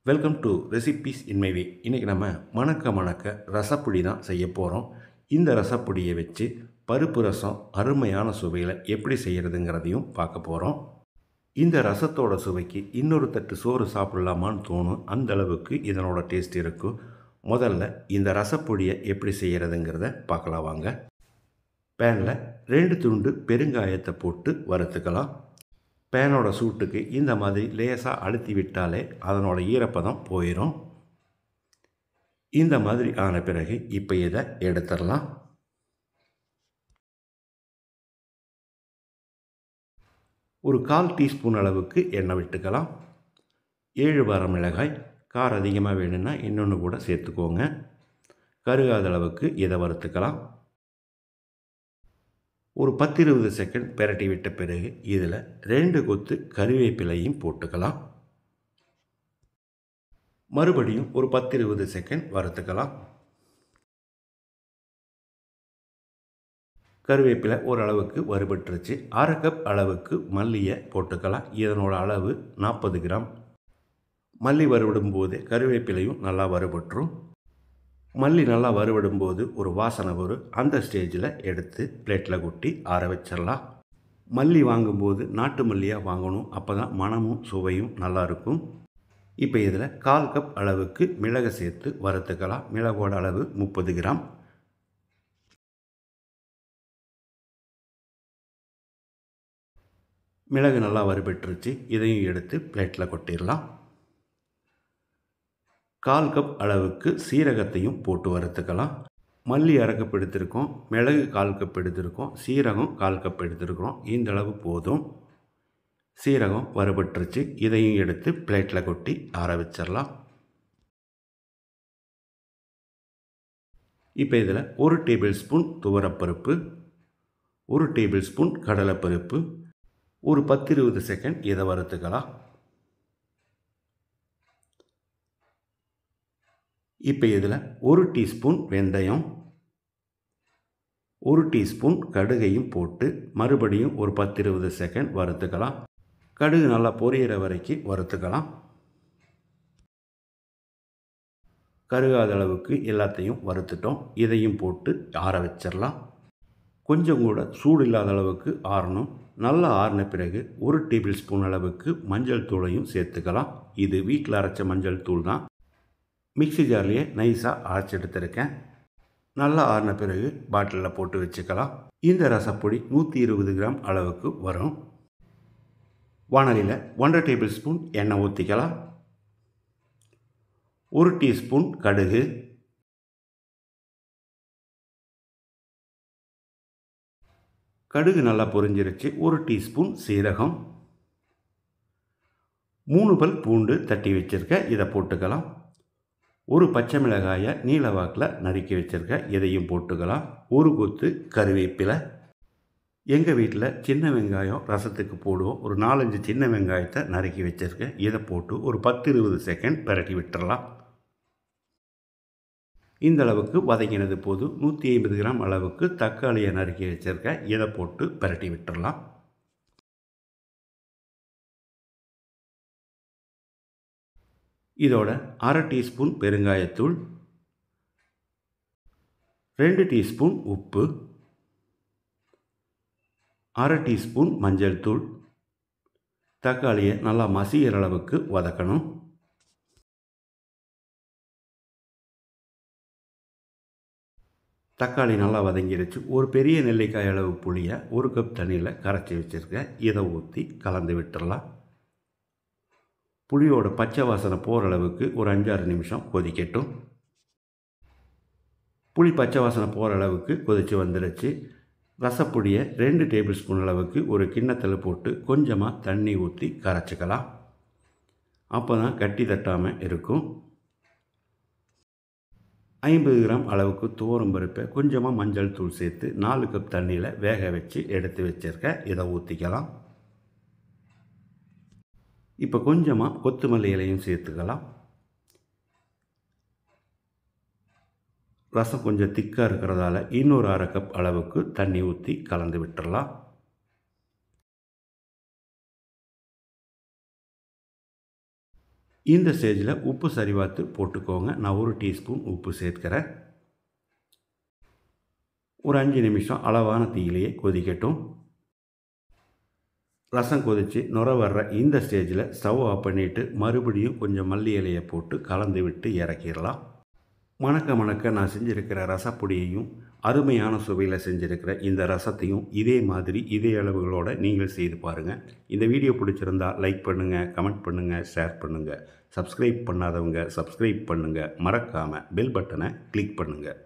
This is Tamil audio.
Welcome to recipes in my way. இன்றைக்கி நம்ம மணக்க மணக்க ரசப்பொடி தான் செய்ய போகிறோம். இந்த ரசப்பொடியை வச்சு பருப்பு ரசம் அருமையான சுவையில் எப்படி செய்கிறதுங்கிறதையும் பார்க்க போகிறோம். இந்த ரசத்தோட சுவைக்கு இன்னொரு தட்டு சோறு சாப்பிடலாமான்னு தோணும், அந்த அளவுக்கு இதனோட டேஸ்ட் இருக்கும். முதல்ல இந்த ரசப்பொடியை எப்படி செய்கிறதுங்கிறத பார்க்கலாம் வாங்க. பேனில் 2 துண்டு பெருங்காயத்தை போட்டு வறுத்துக்கலாம். பேனோட சூட்டுக்கு இந்த மாதிரி லேசாக அழுத்தி விட்டாலே அதனோட ஈரப்பதம் போயிடும். இந்த மாதிரி ஆன பிறகு இப்போ இதை எடுத்துடலாம். ஒரு 1/4 டீஸ்பூன் அளவுக்கு எண்ணெய் விட்டுக்கலாம். 7 வரமிளகாய், காரம் அதிகமாக வேணும்னா இன்னொன்று கூட சேர்த்துக்கோங்க. கருகாத அளவுக்கு இதை வறுத்துக்கலாம். ஒரு 10-20 செகண்ட் பெரட்டி விட்ட பிறகு இதில் 2 கொத்து கறிவேப்பிலையும் போட்டுக்கலாம். மறுபடியும் ஒரு 10-20 செகண்ட் வறுத்துக்கலாம். கறிவேப்பிலை ஓரளவுக்கு வறுபட்டுருச்சு. 1/2 கப் அளவுக்கு மல்லியை போட்டுக்கலாம். இதனோட அளவு 40 கிராம். மல்லி வறுவிடும் போது கறிவேப்பிலையும் நல்லா வறுபட்டுரும். மல்லி நல்லா வறுவிடும் போது ஒரு வாசனை வரும். அந்த ஸ்டேஜில் எடுத்து பிளேட்டில் கொட்டி ஆற வச்சிடலாம். மல்லி வாங்கும்போது நாட்டு மல்லியாக வாங்கணும், அப்போ தான் மணமும் சுவையும் நல்லாயிருக்கும். இப்போ இதில் 1/4 கப் அளவுக்கு மிளகை சேர்த்து வறுத்துக்கலாம். மிளகோட அளவு 30 கிராம். மிளகு நல்லா வறுபட்டுருச்சு. இதையும் எடுத்து பிளேட்டில் கொட்டிடலாம். 1/4 கப் அளவுக்கு சீரகத்தையும் போட்டு வறுத்துக்கலாம். மல்லி 1/2 கப் எடுத்திருக்கோம், மிளகு 1/4 கப் எடுத்திருக்கோம், சீரகம் 1/4 கப் எடுத்திருக்கிறோம். இந்த அளவு போதும். சீரகம் வறுபட்டுருச்சு. இதையும் எடுத்து பிளேட்டில் கொட்டி ஆற வச்சிடலாம். இப்போ இதில் 1 டேபிள் ஸ்பூன் துவரப்பருப்பு, 1 டேபிள் ஸ்பூன் கடலைப்பருப்பு, ஒரு 10-20 செகண்ட் இதை வறுத்துக்கலாம். இப்போ இதில் 1 டீஸ்பூன் வெந்தயம், 1 டீஸ்பூன் கடுகையும் போட்டு மறுபடியும் ஒரு 10-20 செகண்ட் வறுத்துக்கலாம். கடுகு நல்லா பொரியிற வரைக்கும் வறுத்துக்கலாம். கருகாத அளவுக்கு எல்லாத்தையும் வறுத்துட்டோம். இதையும் போட்டு ஆற வச்சிடலாம். கொஞ்சம் கூட சூடு இல்லாத அளவுக்கு ஆறணும். நல்லா ஆறின பிறகு 1 டேபிள் ஸ்பூன் அளவுக்கு மஞ்சள் தூளையும் சேர்த்துக்கலாம். இது வீட்டில் அரைச்ச மஞ்சள் தூள் தான். மிக்ஸி ஜார்லேயே நைஸாக அரைச்சி எடுத்துருக்கேன். நல்லா ஆறின பிறகு பாட்டிலில் போட்டு வச்சுக்கலாம். இந்த ரசப்பொடி 120 கிராம் அளவுக்கு வரும். வாணலியில் 1/2 டேபிள் ஸ்பூன் எண்ணெய் ஊற்றிக்கலாம். 1 டீஸ்பூன் கடுகு, கடுகு நல்லா பொரிஞ்சிருச்சு. 1 டீஸ்பூன் சீரகம், 3 பல் பூண்டு தட்டி வச்சுருக்க இதை போட்டுக்கலாம். ஒரு பச்சை மிளகாயை நீல வாக்கில் நறுக்கி வச்சுருக்க இதையும் போட்டுக்கலாம். 1 கொத்து கருவேப்பிலை. எங்கள் வீட்டில் சின்ன வெங்காயம் ரசத்துக்கு போடுவோம். ஒரு 4-5 சின்ன வெங்காயத்தை நறுக்கி வச்சுருக்கேன். இதை போட்டு ஒரு 10-20 செகண்ட் பிரட்டி விட்டுறலாம். இந்த அளவுக்கு வதங்கினது போது 150 கிராம் அளவுக்கு தக்காளியை நறுக்கி வச்சுருக்கேன். இதை போட்டு பிரட்டி விட்டுறலாம். இதோட 1/2 டீஸ்பூன் பெருங்காயத்தூள், 2 டீஸ்பூன் உப்பு, 1/2 டீஸ்பூன் மஞ்சள் தூள். தக்காளியை நல்லா மசிகிற அளவுக்கு வதக்கணும். தக்காளி நல்லா வதங்கிடுச்சு. ஒரு பெரிய நெல்லிக்காய் அளவு புளியை 1 கப் தண்ணியில் கரைச்சி வச்சுருக்கேன். இதை ஊற்றி கலந்து விட்டுறலாம். புளியோட பச்சை வாசனை போகிற அளவுக்கு ஒரு 5-6 நிமிஷம் கொதிக்கட்டும். புளி பச்சை வாசனை போகிற அளவுக்கு கொதித்து வந்துடுச்சு. ரசப்பொடியை 2 டேபிள் ஸ்பூன் அளவுக்கு ஒரு கிண்ணத்தில் போட்டு கொஞ்சமாக தண்ணி ஊற்றி கரைச்சிக்கலாம். அப்போ தான் கட்டி தட்டாமல் இருக்கும். 50 கிராம் அளவுக்கு துவரம் பருப்பை கொஞ்சமாக மஞ்சள் தூள் சேர்த்து 4 கப் தண்ணியில் வேக வச்சு எடுத்து வச்சுருக்கேன். இதை ஊற்றிக்கலாம். இப்போ கொஞ்சமாக கொத்தமல்லி இலையும் சேர்த்துக்கலாம். ரசம் கொஞ்சம் திக்காக இருக்கிறதால இன்னொரு 1/2 கப் அளவுக்கு தண்ணி ஊற்றி கலந்து விட்டுறலாம். இந்த ஸ்டேஜில் உப்பு சரிபார்த்து போட்டுக்கோங்க. நான் 1 டீஸ்பூன் உப்பு சேர்க்கிறேன். ஒரு 5 நிமிஷம் அளவான தீயிலேயே கொதிக்கட்டும். ரசம் கொதித்து நுர வர்ற இந்த ஸ்டேஜில் ஸ்டவ் ஆஃப் பண்ணிவிட்டு மறுபடியும் கொஞ்சம் மல்லி இலையை போட்டு கலந்து விட்டு இறக்கிடலாம். மணக்க மணக்க நான் செஞ்சுருக்கிற ரசப்பொடியையும் அருமையான சுவையில் செஞ்சுருக்கிற இந்த ரசத்தையும் இதே மாதிரி இதே அளவுகளோடு நீங்கள் செய்து பாருங்கள். இந்த வீடியோ பிடிச்சிருந்தால் லைக் பண்ணுங்கள், கமெண்ட் பண்ணுங்கள், ஷேர் பண்ணுங்கள். சப்ஸ்கிரைப் பண்ணாதவங்க சப்ஸ்கிரைப் பண்ணுங்கள். மறக்காமல் பெல் பட்டனை கிளிக் பண்ணுங்கள்.